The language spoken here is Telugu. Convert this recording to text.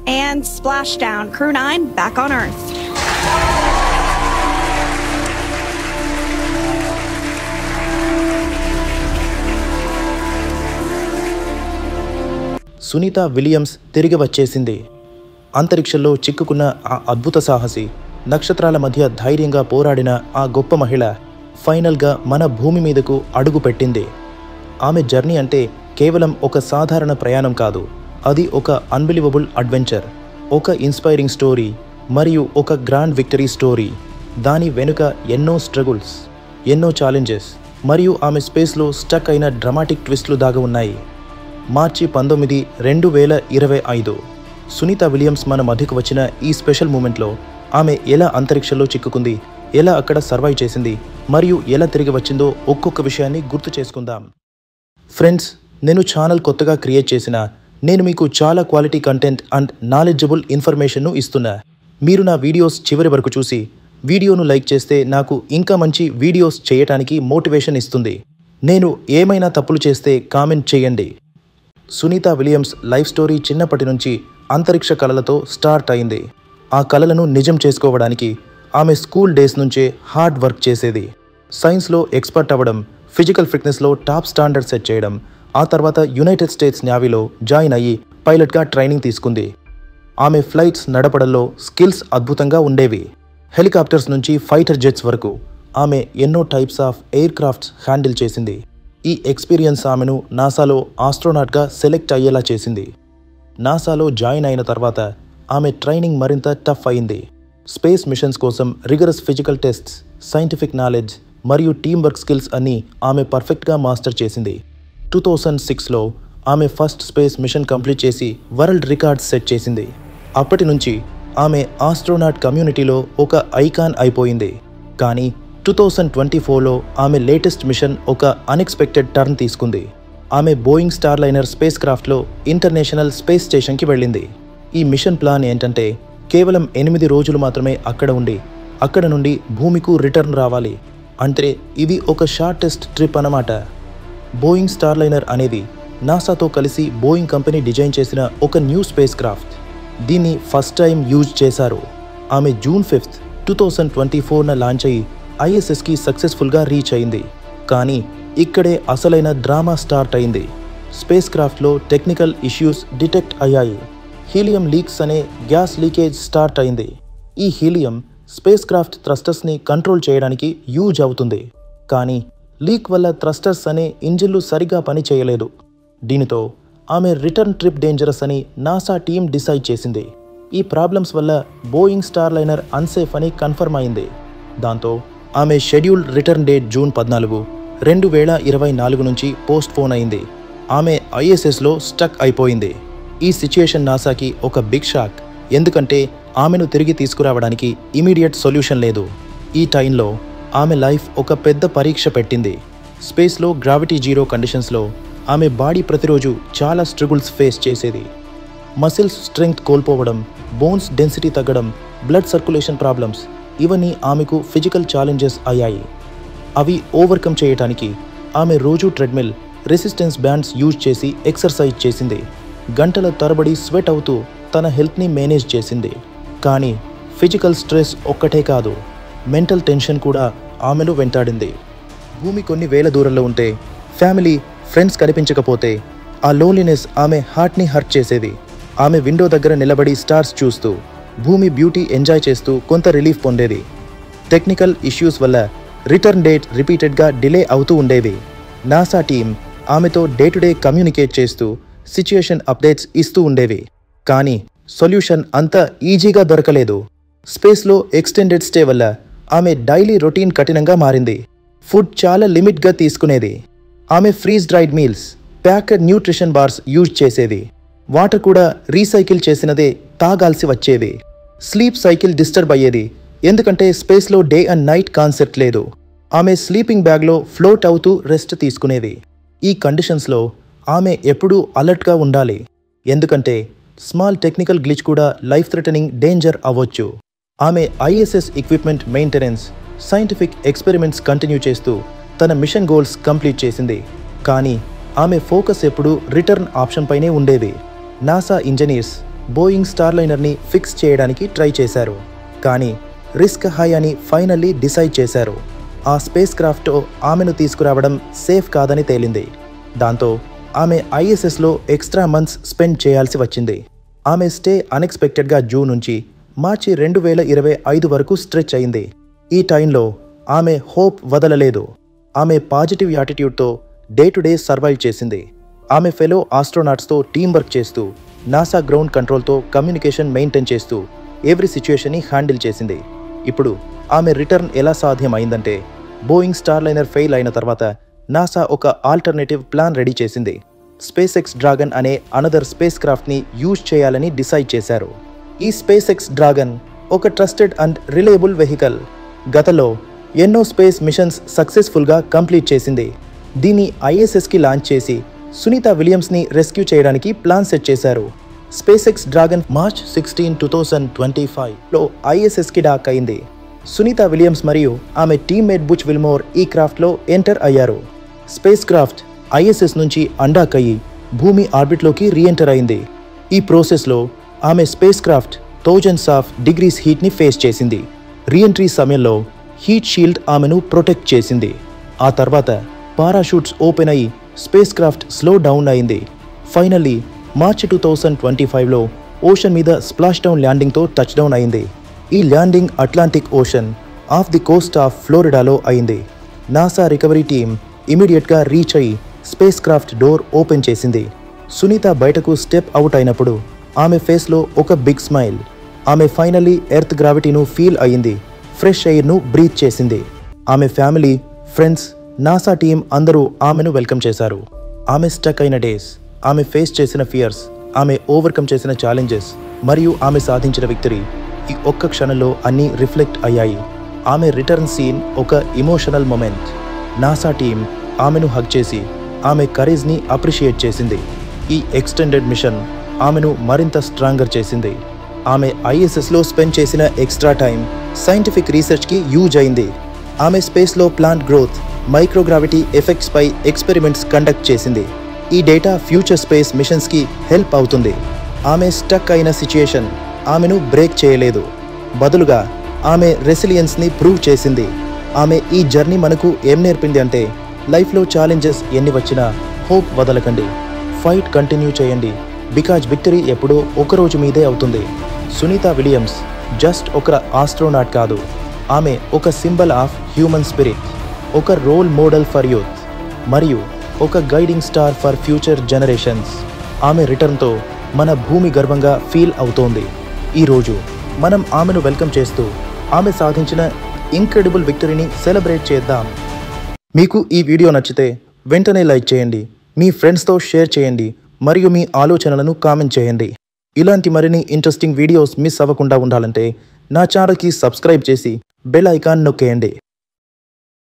And splashdown. Crew 9 back on Earth. Sunita Williams తిరిగి వచ్చేసింది. అంతరిక్షంలో చిక్కుకున్న ఆ అద్భుత సాహసి, నక్షత్రాల మధ్య ధైర్యంగా పోరాడిన ఆ గొప్ప మహిళ ఫైనల్గా మన భూమి మీదకు అడుగు పెట్టింది. ఆమె జర్నీ అంటే కేవలం ఒక సాధారణ ప్రయాణం కాదు, అది ఒక అన్బిలీవబుల్ అడ్వెంచర్, ఒక ఇన్స్పైరింగ్ స్టోరీ మరియు ఒక గ్రాండ్ విక్టరీ స్టోరీ. దాని వెనుక ఎన్నో స్ట్రగుల్స్, ఎన్నో ఛాలెంజెస్ మరియు ఆమె స్పేస్లో స్టక్ అయిన డ్రమాటిక్ ట్విస్ట్లు దాగి ఉన్నాయి. మార్చి 19, 2025 సునీత విలియమ్స్ మన మధ్యకు వచ్చిన ఈ స్పెషల్ మూమెంట్లో ఆమె ఎలా అంతరిక్షంలో చిక్కుకుంది, ఎలా అక్కడ సర్వైవ్ చేసింది మరియు ఎలా తిరిగి వచ్చిందో ఒక్కొక్క విషయాన్ని గుర్తు చేసుకుందాం. ఫ్రెండ్స్, నేను ఛానల్ కొత్తగా క్రియేట్ చేసిన నేను మీకు చాలా క్వాలిటీ కంటెంట్ అండ్ నాలెడ్జబుల్ ఇన్ఫర్మేషన్ను ఇస్తున్నా. మీరు నా వీడియోస్ చివరి వరకు చూసి వీడియోను లైక్ చేస్తే నాకు ఇంకా మంచి వీడియోస్ చేయటానికి మోటివేషన్ ఇస్తుంది. నేను ఏమైనా తప్పులు చేస్తే కామెంట్ చేయండి. సునీత విలియమ్స్ లైఫ్ స్టోరీ చిన్నప్పటి నుంచి అంతరిక్ష కలలతో స్టార్ట్ అయింది. ఆ కలలను నిజం చేసుకోవడానికి ఆమె స్కూల్ డేస్ నుంచే హార్డ్ వర్క్ చేసేది. సైన్స్లో ఎక్స్పర్ట్ అవ్వడం, ఫిజికల్ ఫిట్నెస్లో టాప్ స్టాండర్డ్ సెట్ చేయడం, ఆ తర్వాత యునైటెడ్ స్టేట్స్ నేవీలో జాయిన్ అయ్యి పైలట్గా ట్రైనింగ్ తీసుకుంది. ఆమె ఫ్లైట్స్ నడపడంలో స్కిల్స్ అద్భుతంగా ఉండేవి. హెలికాప్టర్స్ నుంచి ఫైటర్ జెట్స్ వరకు ఆమె ఎన్నో types of air crafts handle చేసింది. ఈ ఎక్స్పీరియన్స్ ఆమెను నాసాలో ఆస్ట్రోనాట్గా సెలెక్ట్ అయ్యేలా చేసింది. నాసాలో జాయిన్ అయిన తర్వాత ఆమె ట్రైనింగ్ మరింత టఫ్ అయింది. స్పేస్ మిషన్స్ కోసం rigorous physical tests, scientific knowledge మరియు టీమ్ వర్క్ స్కిల్స్ అన్నీ ఆమె పర్ఫెక్ట్గా మాస్టర్ చేసింది. 2006లో ఆమె ఫస్ట్ స్పేస్ మిషన్ కంప్లీట్ చేసి వరల్డ్ రికార్డ్స్ సెట్ చేసింది. అప్పటి నుంచి ఆమె ఆస్ట్రోనాట్ కమ్యూనిటీలో ఒక ఐకాన్ అయిపోయింది. కానీ 2024లో ఆమె లేటెస్ట్ మిషన్ ఒక అన్ఎక్స్పెక్టెడ్ టర్న్ తీసుకుంది. ఆమె బోయింగ్ స్టార్లైనర్ స్పేస్ క్రాఫ్ట్లో ఇంటర్నేషనల్ స్పేస్ స్టేషన్కి వెళ్ళింది. ఈ మిషన్ ప్లాన్ ఏంటంటే కేవలం 8 రోజులు మాత్రమే అక్కడ ఉండి అక్కడ నుండి భూమికు రిటర్న్ రావాలి. అంటే ఇది ఒక షార్టెస్ట్ ట్రిప్ అన్నమాట. బోయింగ్ స్టార్లైనర్ అనేది నాసాతో కలిసి బోయింగ్ కంపెనీ డిజైన్ చేసిన ఒక న్యూ స్పేస్ క్రాఫ్ట్. దీన్ని ఫస్ట్ టైం యూజ్ చేశారు. ఆమె జూన్ 5, 2024న లాంచ్ అయ్యి ఐఎస్ఎస్కి సక్సెస్ఫుల్గా రీచ్ అయింది. కానీ ఇక్కడే అసలైన డ్రామా స్టార్ట్ అయింది. స్పేస్ క్రాఫ్ట్లో టెక్నికల్ ఇష్యూస్ డిటెక్ట్ అయ్యాయి. హీలియం లీక్స్ అనే గ్యాస్ లీకేజ్ స్టార్ట్ అయింది. ఈ హీలియం స్పేస్ క్రాఫ్ట్ థ్రస్టర్స్ని కంట్రోల్ చేయడానికి యూజ్ అవుతుంది. కానీ లీక్ వల్ల థ్రస్టర్స్ అనే ఇంజిన్లు సరిగా పని చేయలేదు. దీనితో ఆమె రిటర్న్ ట్రిప్ డేంజరస్ అని నాసా టీం డిసైడ్ చేసింది. ఈ ప్రాబ్లమ్స్ వల్ల బోయింగ్ స్టార్లైనర్ అన్సేఫ్ అని కన్ఫర్మ్ అయింది. దాంతో ఆమె షెడ్యూల్డ్ రిటర్న్ డేట్ జూన్ 14, 2024 నుంచి పోస్ట్ పోన్ అయింది. ఆమె ఐఎస్ఎస్లో స్టక్ అయిపోయింది. ఈ సిచ్యుయేషన్ నాసాకి ఒక బిగ్ షాక్. ఎందుకంటే ఆమెను తిరిగి తీసుకురావడానికి ఇమీడియట్ సొల్యూషన్ లేదు. ఈ టైంలో ఆమె లైఫ్ ఒక పెద్ద పరీక్ష పెట్టింది. స్పేస్లో గ్రావిటీ జీరో కండిషన్స్లో ఆమె బాడీ ప్రతిరోజు చాలా స్ట్రగుల్స్ ఫేస్ చేసేది. మసిల్స్ స్ట్రెంగ్త్ కోల్పోవడం, బోన్స్ డెన్సిటీ తగ్గడం, బ్లడ్ సర్క్యులేషన్ ప్రాబ్లమ్స్, ఇవన్నీ ఆమెకు ఫిజికల్ ఛాలెంజెస్ అయ్యాయి. అవి ఓవర్కమ్ చేయడానికి ఆమె రోజు ట్రెడ్మిల్, రెసిస్టెన్స్ బ్యాండ్స్ యూజ్ చేసి ఎక్సర్సైజ్ చేసింది. గంటల తరబడి స్వెట్ అవుతూ తన హెల్త్ని మేనేజ్ చేసింది. కానీ ఫిజికల్ స్ట్రెస్ ఒక్కటే కాదు, మెంటల్ టెన్షన్ కూడా ఆమెను వెంటాడింది. భూమి కొన్ని వేల దూరంలో ఉంటే, ఫ్యామిలీ, ఫ్రెండ్స్ కనిపించకపోతే ఆ లోన్లీనెస్ ఆమె హార్ట్ని హర్ట్ చేసేది. ఆమె విండో దగ్గర నిలబడి స్టార్స్ చూస్తూ, భూమి బ్యూటీ ఎంజాయ్ చేస్తూ కొంత రిలీఫ్ పొందేది. టెక్నికల్ ఇష్యూస్ వల్ల రిటర్న్ డేట్ రిపీటెడ్గా డిలే అవుతూ ఉండేది. నాసా టీం ఆమెతో డే టు డే కమ్యూనికేట్ చేస్తూ సిచ్యుయేషన్ అప్డేట్స్ ఇస్తూ ఉండేవి. కానీ సొల్యూషన్ అంత ఈజీగా దొరకలేదు. స్పేస్లో ఎక్స్టెండెడ్ స్టే వల్ల ఆమె డైలీ రొటీన్ కఠినంగా మారింది. ఫుడ్ చాలా లిమిట్గా తీసుకునేది. ఆమె freeze dried meals, packed nutrition bars use చేసేది. వాటర్ కూడా రీసైకిల్ చేసినదే తాగాల్సి వచ్చేది. స్లీప్ సైకిల్ డిస్టర్బ్ అయ్యేది, ఎందుకంటే స్పేస్లో డే అండ్ నైట్ కాన్సెప్ట్ లేదు. ఆమె స్లీపింగ్ బ్యాగ్లో ఫ్లోట్ అవుతూ రెస్ట్ తీసుకునేది. ఈ కండిషన్స్లో ఆమె ఎప్పుడూ అలర్ట్గా ఉండాలి, ఎందుకంటే స్మాల్ టెక్నికల్ గ్లిచ్ కూడా లైఫ్ థ్రెటనింగ్ డేంజర్ అవ్వచ్చు. ఆమె ISS equipment maintenance, scientific experiments continue చేస్తూ తన మిషన్ గోల్స్ కంప్లీట్ చేసింది. కానీ ఆమె ఫోకస్ ఎప్పుడూ రిటర్న్ ఆప్షన్ పైనే ఉండేది. నాసా ఇంజనీర్స్ బోయింగ్ స్టార్లైనర్ని ఫిక్స్ చేయడానికి ట్రై చేశారు. కానీ రిస్క్ హై అని ఫైనల్లీ డిసైడ్ చేశారు. ఆ స్పేస్ క్రాఫ్ట్ ఆమెను తీసుకురావడం సేఫ్ కాదని తేలింది. దాంతో ఆమె ISSలో ఎక్స్ట్రా మంత్స్ స్పెండ్ చేయాల్సి వచ్చింది. ఆమె స్టే అన్ఎక్స్పెక్టెడ్గా జూన్ నుంచి మార్చి 2025 వరకు స్ట్రెచ్ అయింది. ఈ టైంలో ఆమె హోప్ వదలలేదు. ఆమె పాజిటివ్ యాటిట్యూడ్తో డే టు డే సర్వైవ్ చేసింది. ఆమె ఫెలో ఆస్ట్రోనాట్స్తో టీం వర్క్ చేస్తూ నాసా గ్రౌండ్ కంట్రోల్తో కమ్యూనికేషన్ మెయింటైన్ చేస్తూ ఎవ్రీ సిచ్యుయేషన్ని హ్యాండిల్ చేసింది. ఇప్పుడు ఆమె రిటర్న్ ఎలా సాధ్యం అయిందంటే బోయింగ్ స్టార్లైనర్ ఫెయిల్ అయిన తర్వాత నాసా ఒక ఆల్టర్నేటివ్ ప్లాన్ రెడీ చేసింది. SpaceX డ్రాగన్ అనే అనదర్ స్పేస్ క్రాఫ్ట్ని యూజ్ చేయాలని డిసైడ్ చేశారు. ఈ SpaceX డ్రాగన్ ఒక ట్రస్టెడ్ అండ్ రిలయబుల్ వెహికల్. గతంలో ఎన్నో స్పేస్ మిషన్స్ సక్సెస్ఫుల్గా కంప్లీట్ చేసింది. దీన్ని ISSకి లాంచ్ చేసి సునీత విలియమ్స్ని రెస్క్యూ చేయడానికి ప్లాన్ సెట్ చేశారు. SpaceX డ్రాగన్ మార్చ్ 16, 2025లో ISSకి డాక్ అయింది. సునీత విలియమ్స్ మరియు ఆమె టీమ్మేట్ బుచ్ విల్మోర్ ఈ క్రాఫ్ట్లో ఎంటర్ అయ్యారు. స్పేస్ క్రాఫ్ట్ ISS నుంచి అండాక్ అయ్యి భూమి ఆర్బిట్లోకి రీఎంటర్ అయింది. ఈ ప్రాసెస్లో ఆమె spacecraft thousands of degrees హీట్ని ఫేస్ చేసింది. రీఎంట్రీ సమయంలో హీట్ షీల్డ్ ఆమెను ప్రొటెక్ట్ చేసింది. ఆ తర్వాత పారాషూట్స్ ఓపెన్ అయ్యి స్పేస్ క్రాఫ్ట్ స్లో డౌన్ అయింది. ఫైనల్లీ మార్చి 2025లో ఓషన్ మీద స్ప్లాష్ డౌన్ ల్యాండింగ్తో టచ్ డౌన్ అయింది. ఈ landing Atlantic Ocean off the coast of ఫ్లోరిడాలో అయింది. నాసా రికవరీ టీమ్ ఇమీడియట్గా రీచ్ అయి స్పేస్ క్రాఫ్ట్ డోర్ ఓపెన్ చేసింది. సునీత బయటకు స్టెప్ అవుట్ అయినప్పుడు ఆమె ఫేస్లో ఒక బిగ్ స్మైల్. ఆమె ఫైనల్లీ ఎర్త్ గ్రావిటీను ఫీల్ అయ్యింది. ఫ్రెష్ ఎయిర్ను బ్రీత్ చేసింది. ఆమె ఫ్యామిలీ, ఫ్రెండ్స్, నాసా టీం అందరూ ఆమెను వెల్కమ్ చేశారు. ఆమె స్టక్ అయిన డేస్, ఆమె ఫేస్ చేసిన ఫియర్స్, ఆమె ఓవర్కమ్ చేసిన ఛాలెంజెస్ మరియు ఆమె సాధించిన విక్టరీ ఈ ఒక్క క్షణంలో అన్నీ రిఫ్లెక్ట్ అయ్యాయి. ఆమె రిటర్న్ సీన్ ఒక ఇమోషనల్ మొమెంట్. నాసా టీం ఆమెను హగ్ చేసి ఆమె కరేజ్ని అప్రిషియేట్ చేసింది. ఈ ఎక్స్టెండెడ్ మిషన్ ఆమెను మరింత స్ట్రాంగర్ చేసింది. ఆమె ISSలో స్పెండ్ చేసిన ఎక్స్ట్రా టైం సైంటిఫిక్ రీసెర్చ్కి యూజ్ అయింది. ఆమె స్పేస్లో ప్లాంట్ గ్రోత్, మైక్రోగ్రావిటీ ఎఫెక్ట్స్పై ఎక్స్పెరిమెంట్స్ కండక్ట్ చేసింది. ఈ డేటా ఫ్యూచర్ స్పేస్ మిషన్స్కి హెల్ప్ అవుతుంది. ఆమె స్టక్ అయిన సిచ్యుయేషన్ ఆమెను బ్రేక్ చేయలేదు. బదులుగా ఆమె రెసిలియన్స్ని ప్రూవ్ చేసింది. ఆమె ఈ జర్నీ మనకు ఏం నేర్పింది అంటే లైఫ్లో ఛాలెంజెస్ ఎన్ని వచ్చినా హోప్ వదలకండి, ఫైట్ కంటిన్యూ చేయండి. బికాజ్ విక్టరీ ఎప్పుడో ఒకరోజు మీదే అవుతుంది. సునీత విలియమ్స్ జస్ట్ ఒక ఆస్ట్రోనాట్ కాదు, ఆమె ఒక సింబల్ ఆఫ్ హ్యూమన్ స్పిరిట్, ఒక రోల్ మోడల్ ఫర్ యూత్ మరియు ఒక guiding star for future generations. ఆమె రిటర్న్తో మన భూమి గర్వంగా ఫీల్ అవుతోంది. ఈరోజు మనం ఆమెను వెల్కమ్ చేస్తూ ఆమె సాధించిన ఇంక్రెడిబుల్ విక్టరీని సెలబ్రేట్ చేద్దాం. మీకు ఈ వీడియో నచ్చితే వెంటనే లైక్ చేయండి, మీ ఫ్రెండ్స్తో షేర్ చేయండి మరియు మీ ఆలోచనలను కామెంట్ చేయండి. ఇలాంటి మరిన్ని ఇంట్రెస్టింగ్ వీడియోస్ మిస్ అవ్వకుండా ఉండాలంటే నా ఛానల్కి సబ్స్క్రైబ్ చేసి బెల్ ఐకాన్ నొక్కేయండి.